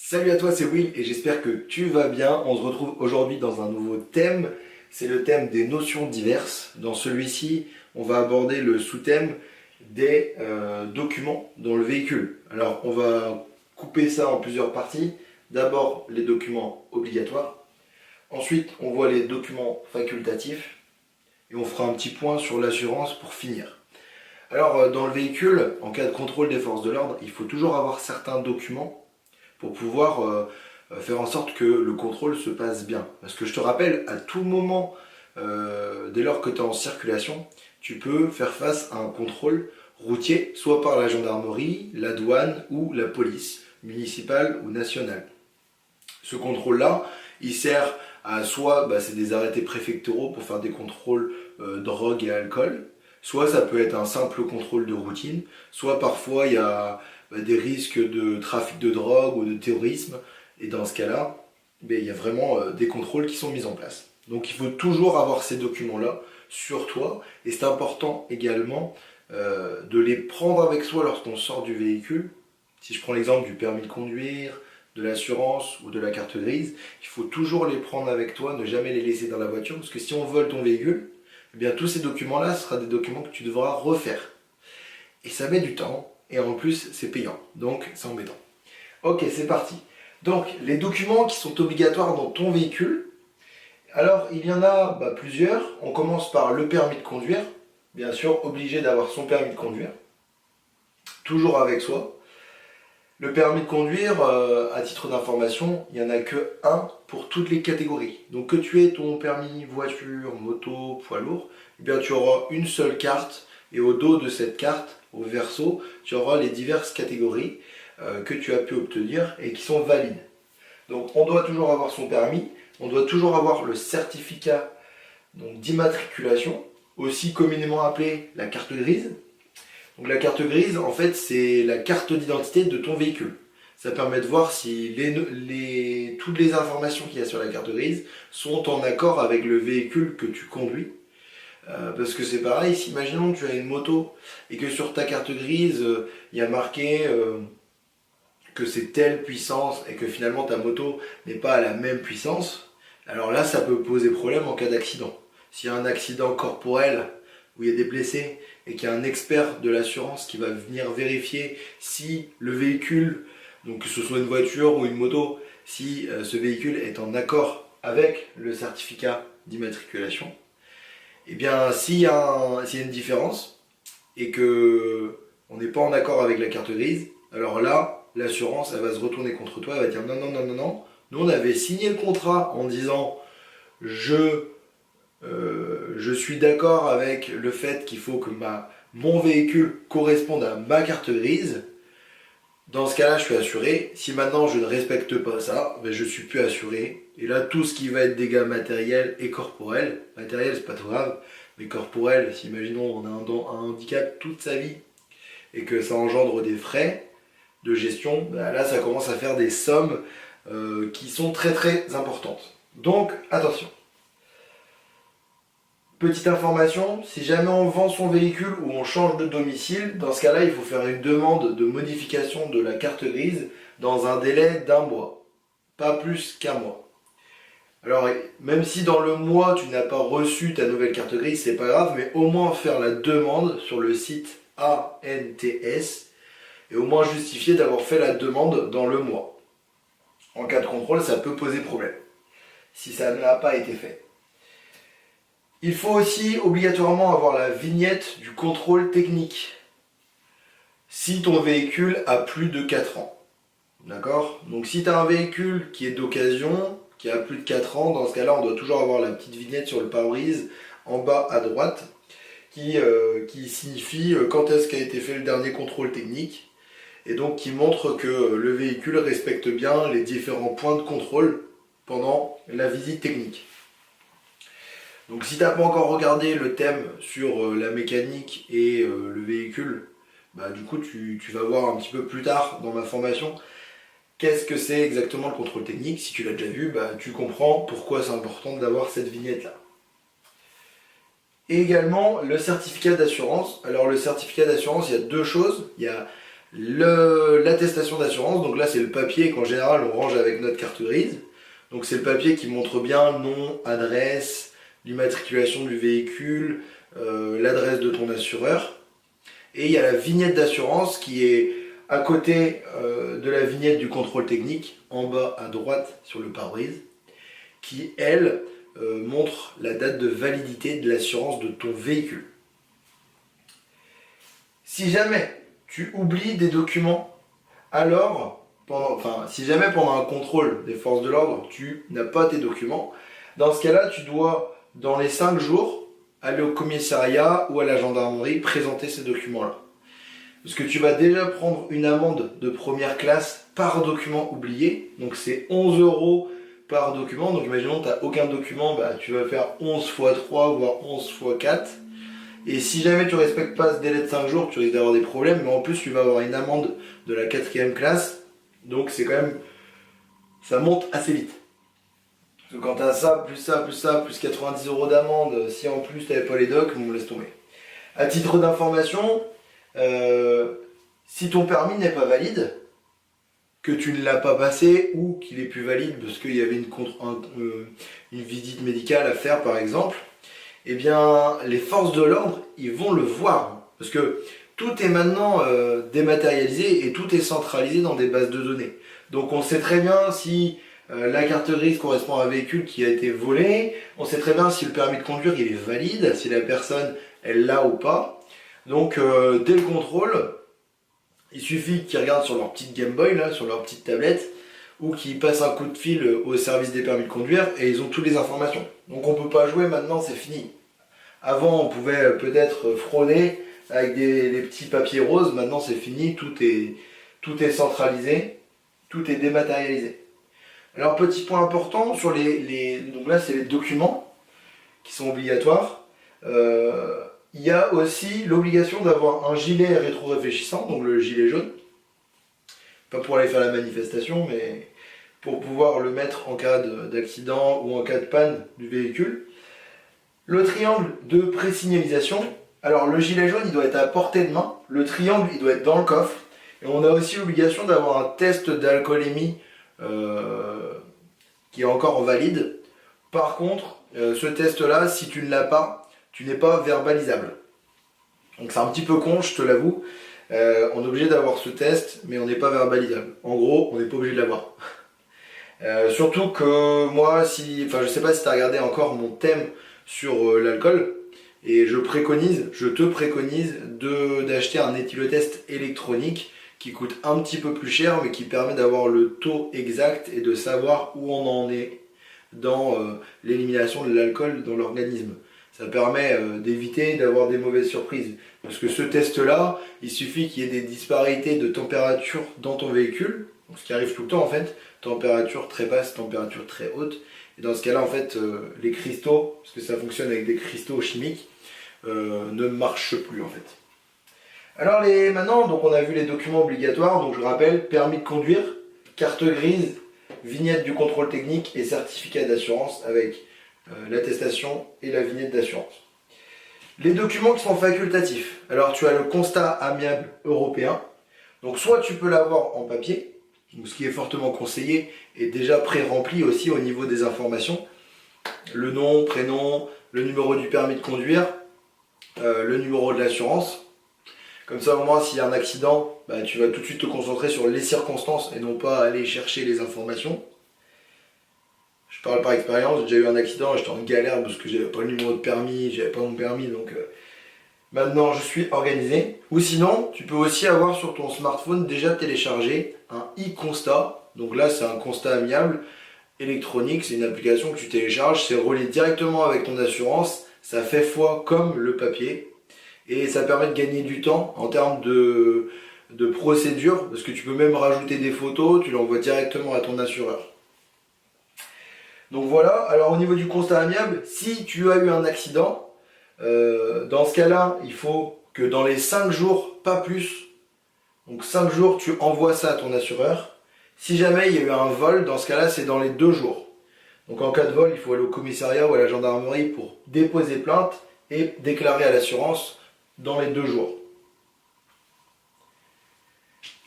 Salut à toi, c'est Will et j'espère que tu vas bien. On se retrouve aujourd'hui dans un nouveau thème. C'est le thème des notions diverses. Dans celui-ci, on va aborder le sous-thème des documents dans le véhicule. Alors, on va couper ça en plusieurs parties. D'abord, les documents obligatoires. Ensuite, on voit les documents facultatifs. Et on fera un petit point sur l'assurance pour finir. Alors, dans le véhicule, en cas de contrôle des forces de l'ordre, il faut toujours avoir certains documents pour pouvoir faire en sorte que le contrôle se passe bien. Parce que je te rappelle, à tout moment, dès lors que tu es en circulation, tu peux faire face à un contrôle routier, soit par la gendarmerie, la douane ou la police, municipale ou nationale. Ce contrôle-là, il sert à soit, c'est des arrêtés préfectoraux pour faire des contrôles drogue et alcool, soit ça peut être un simple contrôle de routine, soit parfois il y a des risques de trafic de drogue ou de terrorisme, et dans ce cas-là, il y a vraiment des contrôles qui sont mis en place. Donc il faut toujours avoir ces documents-là sur toi, et c'est important également de les prendre avec soi lorsqu'on sort du véhicule. Si je prends l'exemple du permis de conduire, de l'assurance ou de la carte grise, il faut toujours les prendre avec toi, ne jamais les laisser dans la voiture, parce que si on vole ton véhicule, tous ces documents-là, ce sera des documents que tu devras refaire. Et ça met du temps, et en plus, c'est payant. Donc, c'est embêtant. Ok, c'est parti. Donc, les documents qui sont obligatoires dans ton véhicule. Alors, il y en a plusieurs. On commence par le permis de conduire. Bien sûr, obligé d'avoir son permis de conduire. Toujours avec soi. Le permis de conduire, à titre d'information, il n'y en a que un pour toutes les catégories. Donc que tu aies ton permis voiture, moto, poids lourd, tu auras une seule carte et au dos de cette carte, au verso, tu auras les diverses catégories que tu as pu obtenir et qui sont valides. Donc on doit toujours avoir son permis, on doit toujours avoir le certificat d'immatriculation, aussi communément appelé la carte grise. Donc la carte grise, en fait, c'est la carte d'identité de ton véhicule. Ça permet de voir si toutes les informations qu'il y a sur la carte grise sont en accord avec le véhicule que tu conduis. Parce que c'est pareil, si imaginons que tu as une moto et que sur ta carte grise, il y a marqué que c'est telle puissance et que finalement ta moto n'est pas à la même puissance, alors là, ça peut poser problème en cas d'accident. S'il y a un accident corporel où il y a des blessés et qu'il y a un expert de l'assurance qui va venir vérifier si le véhicule, donc que ce soit une voiture ou une moto, si ce véhicule est en accord avec le certificat d'immatriculation, s'il y a une différence et que on n'est pas en accord avec la carte grise, alors là, l'assurance, elle va se retourner contre toi, elle va dire non, non, non, non, non, nous on avait signé le contrat en disant je suis d'accord avec le fait qu'il faut que mon véhicule corresponde à ma carte grise. Dans ce cas-là, je suis assuré. Si maintenant je ne respecte pas ça, je suis plus assuré. Et là, tout ce qui va être dégâts matériels et corporels, matériel c'est pas trop grave, mais corporel, si imaginons on a un handicap toute sa vie et que ça engendre des frais de gestion, là ça commence à faire des sommes qui sont très très importantes. Donc attention. Petite information, si jamais on vend son véhicule ou on change de domicile, dans ce cas-là, il faut faire une demande de modification de la carte grise dans un délai d'1 mois, pas plus qu'un mois. Alors, même si dans le mois tu n'as pas reçu ta nouvelle carte grise, c'est pas grave, mais au moins faire la demande sur le site ANTS et au moins justifier d'avoir fait la demande dans le mois. En cas de contrôle, ça peut poser problème si ça n'a pas été fait. Il faut aussi obligatoirement avoir la vignette du contrôle technique si ton véhicule a plus de 4 ans. D'accord ? Donc si tu as un véhicule qui est d'occasion, qui a plus de 4 ans, dans ce cas-là, on doit toujours avoir la petite vignette sur le pare-brise en bas à droite qui signifie quand est-ce qu'a été fait le dernier contrôle technique et donc qui montre que le véhicule respecte bien les différents points de contrôle pendant la visite technique. Donc si tu n'as pas encore regardé le thème sur la mécanique et le véhicule, du coup tu vas voir un petit peu plus tard dans ma formation qu'est-ce que c'est exactement le contrôle technique. Si tu l'as déjà vu, tu comprends pourquoi c'est important d'avoir cette vignette-là. Et également le certificat d'assurance. Alors le certificat d'assurance, il y a deux choses. Il y a L'attestation d'assurance, donc là c'est le papier qu'en général on range avec notre carte grise. Donc c'est le papier qui montre bien nom, adresse, l'immatriculation du véhicule, l'adresse de ton assureur. Et il y a la vignette d'assurance qui est à côté de la vignette du contrôle technique, en bas à droite sur le pare-brise, qui elle montre la date de validité de l'assurance de ton véhicule. Si jamais tu oublies des documents, alors, si jamais pendant un contrôle des forces de l'ordre, tu n'as pas tes documents, dans ce cas-là, tu dois, dans les 5 jours, aller au commissariat ou à la gendarmerie présenter ces documents-là. Parce que tu vas déjà prendre une amende de première classe par document oublié, donc c'est 11 € par document, donc imaginons que tu n'as aucun document, tu vas faire 11 x 3, voire 11 x 4. Et si jamais tu ne respectes pas ce délai de 5 jours, tu risques d'avoir des problèmes, mais en plus tu vas avoir une amende de la 4e classe, donc c'est quand même, ça monte assez vite. Parce que quand tu as ça, plus 90 € d'amende, si en plus tu n'avais pas les docs, on me laisse tomber. À titre d'information, si ton permis n'est pas valide, que tu ne l'as pas passé ou qu'il est plus valide parce qu'il y avait une visite médicale à faire par exemple, eh bien les forces de l'ordre ils vont le voir parce que tout est maintenant dématérialisé et tout est centralisé dans des bases de données. Donc on sait très bien si la carte grise correspond à un véhicule qui a été volé, on sait très bien si le permis de conduire il est valide, si la personne elle l'a ou pas. Donc dès le contrôle, il suffit qu'ils regardent sur leur petite Game Boy, là, sur leur petite tablette, ou qu'ils passent un coup de fil au service des permis de conduire et ils ont toutes les informations. Donc on peut pas jouer maintenant, c'est fini. Avant on pouvait peut-être frauder avec des petits papiers roses, maintenant c'est fini, tout est centralisé, tout est dématérialisé. Alors petit point important, sur donc là c'est les documents qui sont obligatoires. Il y a aussi l'obligation d'avoir un gilet rétro-réfléchissant, donc le gilet jaune. Pas pour aller faire la manifestation, mais pour pouvoir le mettre en cas d'accident ou en cas de panne du véhicule. Le triangle de pré-signalisation. Alors le gilet jaune, il doit être à portée de main. Le triangle, il doit être dans le coffre. Et on a aussi l'obligation d'avoir un test d'alcoolémie qui est encore valide. Par contre, ce test-là, si tu ne l'as pas, tu n'es pas verbalisable. Donc c'est un petit peu con, je te l'avoue. On est obligé d'avoir ce test, mais on n'est pas verbalisable. En gros, on n'est pas obligé de l'avoir. Surtout que moi, je sais pas si tu as regardé encore mon thème sur l'alcool, et je te préconise d'acheter un éthylotest électronique qui coûte un petit peu plus cher, mais qui permet d'avoir le taux exact et de savoir où on en est dans l'élimination de l'alcool dans l'organisme. Ça permet d'éviter d'avoir des mauvaises surprises. Parce que ce test-là, il suffit qu'il y ait des disparités de température dans ton véhicule, donc ce qui arrive tout le temps en fait, température très basse, température très haute. Et dans ce cas-là, en fait, les cristaux, parce que ça fonctionne avec des cristaux chimiques, ne marchent plus en fait. Alors maintenant, donc on a vu les documents obligatoires, donc je rappelle, permis de conduire, carte grise, vignette du contrôle technique et certificat d'assurance avec l'attestation et la vignette d'assurance. Les documents qui sont facultatifs. Alors tu as le constat amiable européen. Donc soit tu peux l'avoir en papier, donc ce qui est fortement conseillé et déjà pré-rempli aussi au niveau des informations. Le nom, prénom, le numéro du permis de conduire, le numéro de l'assurance. Comme ça au moins s'il y a un accident, tu vas tout de suite te concentrer sur les circonstances et non pas aller chercher les informations. Je parle par expérience, j'ai déjà eu un accident, j'étais en galère parce que j'avais pas le numéro de permis, j'avais pas mon permis, donc maintenant je suis organisé. Ou sinon, tu peux aussi avoir sur ton smartphone déjà téléchargé un e-constat. Donc là c'est un constat amiable électronique, c'est une application que tu télécharges, c'est relié directement avec ton assurance, ça fait foi comme le papier. Et ça permet de gagner du temps en termes de procédure, parce que tu peux même rajouter des photos, tu l'envoies directement à ton assureur. Donc voilà, alors au niveau du constat amiable, si tu as eu un accident, dans ce cas-là, il faut que dans les 5 jours, pas plus, donc 5 jours, tu envoies ça à ton assureur. Si jamais il y a eu un vol, dans ce cas-là, c'est dans les 2 jours. Donc en cas de vol, il faut aller au commissariat ou à la gendarmerie pour déposer plainte et déclarer à l'assurance dans les 2 jours.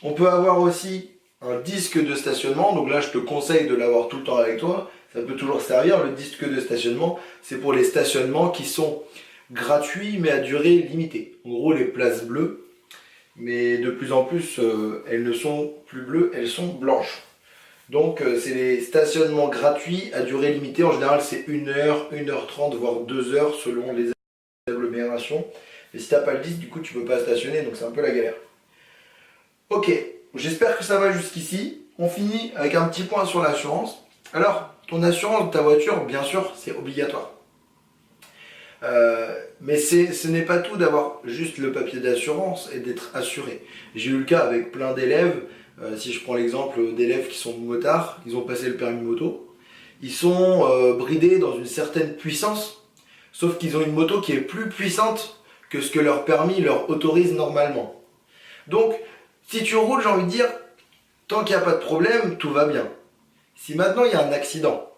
On peut avoir aussi un disque de stationnement, donc là je te conseille de l'avoir tout le temps avec toi, ça peut toujours servir. Le disque de stationnement, c'est pour les stationnements qui sont gratuits mais à durée limitée. En gros les places bleues, mais de plus en plus elles ne sont plus bleues, elles sont blanches. Donc c'est les stationnements gratuits à durée limitée, en général c'est 1 heure, 1 h 30, voire 2 heures selon les agglomérations. Et si t'as pas le disque, du coup tu peux pas stationner, donc c'est un peu la galère. Ok, j'espère que ça va jusqu'ici. On finit avec un petit point sur l'assurance. Alors, ton assurance de ta voiture, bien sûr, c'est obligatoire. Mais ce n'est pas tout d'avoir juste le papier d'assurance et d'être assuré. J'ai eu le cas avec plein d'élèves. Si je prends l'exemple d'élèves qui sont motards, ils ont passé le permis moto. Ils sont bridés dans une certaine puissance, sauf qu'ils ont une moto qui est plus puissante que ce que leur permis leur autorise normalement. Donc, si tu roules, j'ai envie de dire, tant qu'il n'y a pas de problème, tout va bien. Si maintenant il y a un accident,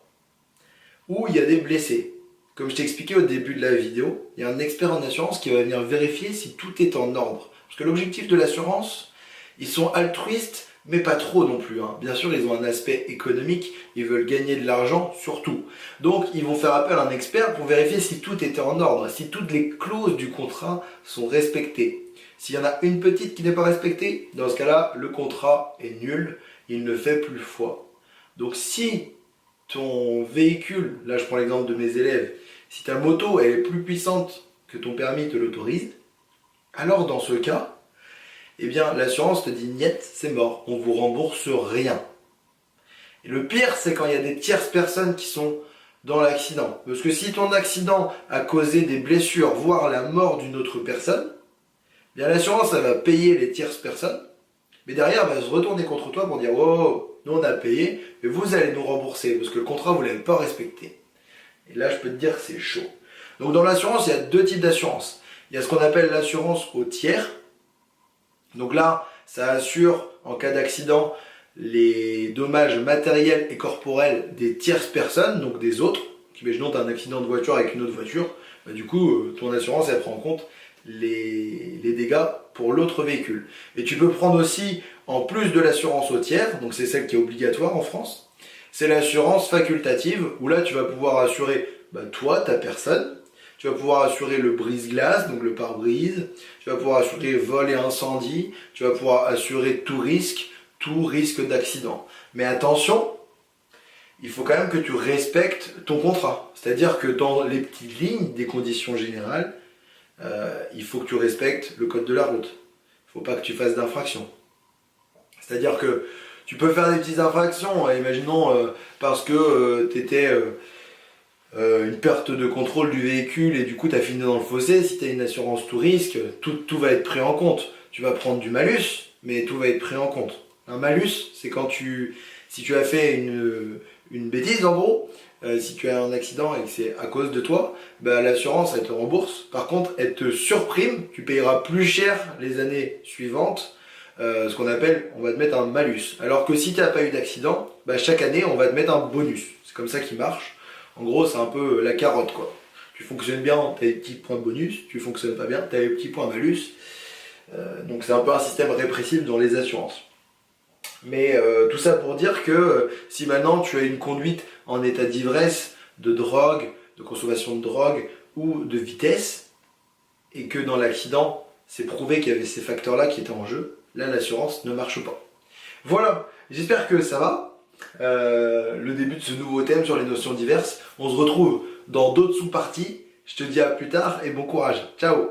ou il y a des blessés, comme je t'ai expliqué au début de la vidéo, il y a un expert en assurance qui va venir vérifier si tout est en ordre. Parce que l'objectif de l'assurance, ils sont altruistes, mais pas trop non plus. Bien sûr, ils ont un aspect économique, ils veulent gagner de l'argent surtout. Donc, ils vont faire appel à un expert pour vérifier si tout était en ordre, si toutes les clauses du contrat sont respectées. S'il y en a une petite qui n'est pas respectée, dans ce cas-là, le contrat est nul, il ne fait plus foi. Donc si ton véhicule, là je prends l'exemple de mes élèves, si ta moto elle est plus puissante que ton permis te l'autorise, alors dans ce cas, eh bien l'assurance te dit niet, c'est mort, on vous rembourse rien. Et le pire, c'est quand il y a des tierces personnes qui sont dans l'accident. Parce que si ton accident a causé des blessures, voire la mort d'une autre personne, bien l'assurance elle va payer les tierces personnes, mais derrière elle va se retourner contre toi pour dire oh, nous on a payé, mais vous allez nous rembourser parce que le contrat vous l'avez pas respecté. Et là je peux te dire que c'est chaud. Donc dans l'assurance il y a deux types d'assurance. Il y a ce qu'on appelle l'assurance au tiers. Donc là ça assure en cas d'accident les dommages matériels et corporels des tierces personnes, donc des autres. Imaginons tu as un accident de voiture avec une autre voiture, bah, du coup ton assurance elle prend en compte les dégâts pour l'autre véhicule. Et tu peux prendre aussi, en plus de l'assurance au tiers, donc c'est celle qui est obligatoire en France, c'est l'assurance facultative, où là tu vas pouvoir assurer toi, ta personne, tu vas pouvoir assurer le brise-glace, donc le pare-brise, tu vas pouvoir assurer vol et incendie, tu vas pouvoir assurer tout risque d'accident. Mais attention, il faut quand même que tu respectes ton contrat. C'est-à-dire que dans les petites lignes des conditions générales, il faut que tu respectes le code de la route. Il ne faut pas que tu fasses d'infraction. C'est-à-dire que tu peux faire des petites infractions, imaginons parce que tu étais une perte de contrôle du véhicule et du coup tu as fini dans le fossé. Si tu as une assurance tout risque, tout va être pris en compte. Tu vas prendre du malus, mais tout va être pris en compte. Un malus, c'est quand si tu as fait une bêtise en gros, si tu as un accident et que c'est à cause de toi, l'assurance elle te rembourse. Par contre, elle te surprime, tu payeras plus cher les années suivantes, ce qu'on appelle, on va te mettre un malus. Alors que si tu n'as pas eu d'accident, chaque année on va te mettre un bonus. C'est comme ça qu'il marche. En gros, c'est un peu la carotte quoi. Tu fonctionnes bien, tu as des petits points de bonus, tu fonctionnes pas bien, tu as des petits points malus. Donc c'est un peu un système répressif dans les assurances. Mais tout ça pour dire que si maintenant tu as une conduite en état d'ivresse, de drogue, de consommation de drogue ou de vitesse, et que dans l'accident, c'est prouvé qu'il y avait ces facteurs-là qui étaient en jeu, là l'assurance ne marche pas. Voilà, j'espère que ça va. Le début de ce nouveau thème sur les notions diverses. On se retrouve dans d'autres sous-parties. Je te dis à plus tard et bon courage. Ciao!